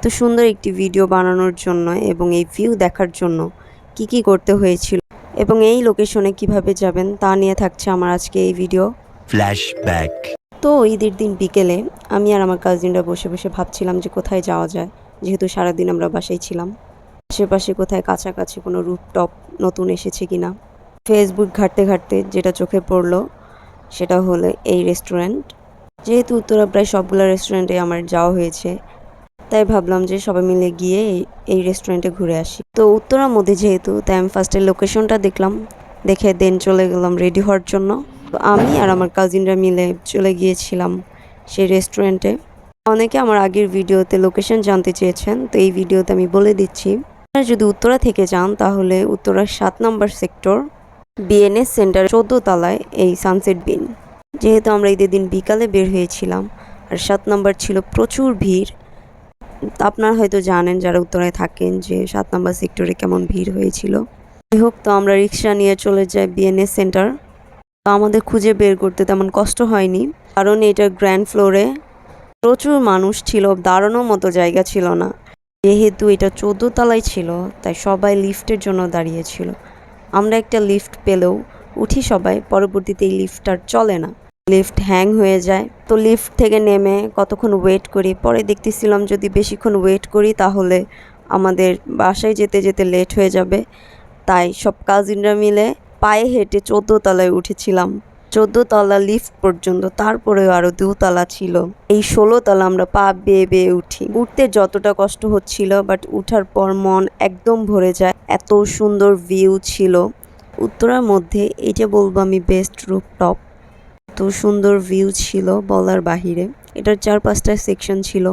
এত সুন্দর একটি ভিডিও বানানোর জন্য এবং এই ভিউ দেখার জন্য কি করতে হয়েছিল এবং এই লোকেশনে কিভাবে যাবেন তা নিয়ে থাকছে আমার আজকে এই ভিডিও ফ্ল্যাশব্যাক। তো ঈদের দিন বিকেলে আমি আর আমার কাজিনরা বসে বসে ভাবছিলাম যে কোথায় যাওয়া যায়, যেহেতু সারাদিন আমরা বাসায় ছিলাম। আশেপাশে কোথায় কাছাকাছি কোনো রুফটপ নতুন এসেছে কিনা। ফেসবুক ঘাঁটতে ঘাঁটতে যেটা চোখে পড়লো সেটা হলো এই রেস্টুরেন্ট। যেহেতু উত্তরা প্রায় সবগুলো রেস্টুরেন্টে আমার যাওয়া হয়েছে, তাই ভাবলাম যে সবাই মিলে গিয়ে এই রেস্টুরেন্টে ঘুরে আসি। তো উত্তরার মধ্যে যেহেতু, তাই আমি ফার্স্টে লোকেশনটা দেখলাম, দেখে দেন চলে গেলাম রেডি হওয়ার জন্য। তো আমি আর আমার কাজিনরা মিলে চলে গিয়েছিলাম সেই রেস্টুরেন্টে। অনেকে আমার আগের ভিডিওতে লোকেশন জানতে চেয়েছেন, তো এই ভিডিওতে আমি বলে দিচ্ছি। আপনারা যদি উত্তরা থেকে যান তাহলে উত্তরার 7 নম্বর সেক্টর বিএনএস সেন্টার 14 তলায় এই সানসেট বিন। যেহেতু আমরা ঈদের দিন বিকালে বের হয়েছিলাম আর 7 নম্বর ছিল প্রচুর ভিড়। আপনারা হয়তো জানেন যারা উত্তরায় থাকেন যে 7 নম্বর সেক্টরে কেমন ভিড় হয়েছিল। যাই হোক, তো আমরা রিক্সা নিয়ে চলে যাই বিএনএস সেন্টার। তো আমাদের খুঁজে বের করতে তেমন কষ্ট হয়নি, কারণ এটা গ্র্যান্ড ফ্লোরে প্রচুর মানুষ ছিল, দাঁড়ানোর মতো জায়গা ছিল না। যেহেতু এটা 14 তলায় ছিল, তাই সবাই লিফটের জন্য দাঁড়িয়েছিল। আমরা একটা লিফট পেলেও উঠি সবাই, পরবর্তীতে এই লিফট আর চলে না, লিফট হ্যাং হয়ে যায়। তো লিফট থেকে নেমে কতক্ষণ ওয়েট করি, পরে দেখতেছিলাম যদি বেশিক্ষণ ওয়েট করি তাহলে আমাদের বাসায় যেতে যেতে লেট হয়ে যাবে। তাই সব কাজিনরা মিলে পায়ে হেঁটে 14 তলায় উঠেছিলাম, 14 তলা লিফট পর্যন্ত। তারপরেও আরও 2 তলা ছিল, এই 16 তলা আমরা পা বেয়ে বেয়ে উঠি। উঠতে যতটা কষ্ট হচ্ছিল, বাট উঠার পর মন একদম ভরে যায়, এত সুন্দর ভিউ ছিল উত্তরার মধ্যে। এটা বলবো আমি বেস্ট রুফটপ, এত সুন্দর ভিউ ছিল বলার বাহিরে। এটার 4-5টা সেকশন ছিল,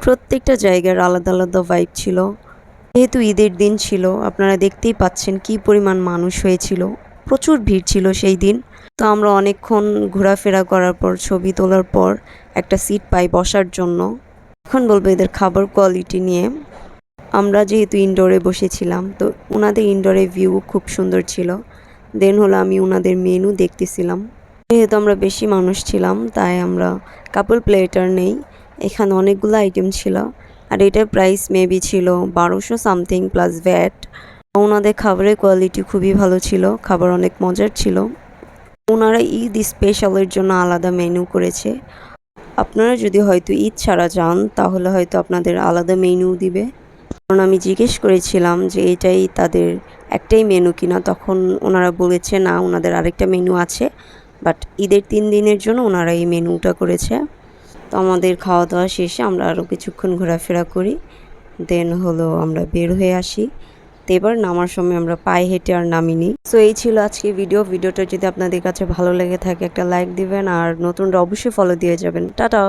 প্রত্যেকটা জায়গার আলাদা আলাদা ভাইব ছিল। যেহেতু ঈদের দিন ছিল, আপনারা দেখতেই পাচ্ছেন কি পরিমাণ মানুষ হয়েছিল, প্রচুর ভিড় ছিল সেই দিন। তো আমরা অনেকক্ষণ ঘোরাফেরা করার পর, ছবি তোলার পর একটা সিট পাই বসার জন্য। এখন বলবো এদের খাবার কোয়ালিটি নিয়ে। আমরা যেহেতু ইনডোরে বসেছিলাম, তো ওনাদের ইনডোরে ভিউ খুব সুন্দর ছিল। দেন হলো আমি ওনাদের মেনু দেখতেছিলাম। যেহেতু আমরা বেশি মানুষ ছিলাম, তাই আমরা কাপল প্লেটার নেই। এখানে অনেকগুলো আইটেম ছিল, আর এটার প্রাইস মেবি ছিল 1200 সামথিং প্লাস ভ্যাট। ওনাদের খাবারের কোয়ালিটি খুবই ভালো ছিল, খাবার অনেক মজার ছিল। ওনারা ঈদ স্পেশালের জন্য আলাদা মেনু করেছে। আপনারা যদি হয়তো ঈদ ছাড়া যান তাহলে হয়তো আপনাদের আলাদা মেনু দিবে। কারণ আমি জিজ্ঞেস করেছিলাম যে এটাই তাদের একটাই মেনু কিনা, তখন ওনারা বলেছে না, ওনাদের আরেকটা মেনু আছে, বাট ঈদের 3 দিনের জন্য ওনারা এই মেনুটা করেছে। তো আমাদের খাওয়া দাওয়া শেষে আমরা আরও কিছুক্ষণ ঘোরাফেরা করি, দেন হলো আমরা বের হয়ে আসি। তো এবার নামার সময় আমরা পায়ে হেঁটে আর নামিনি। সো এই ছিল আজকে ভিডিওটা যদি আপনাদের কাছে ভালো লেগে থাকে একটা লাইক দিবেন, আর নতুনরা অবশ্যই ফলো দিয়ে যাবেন। টাটা।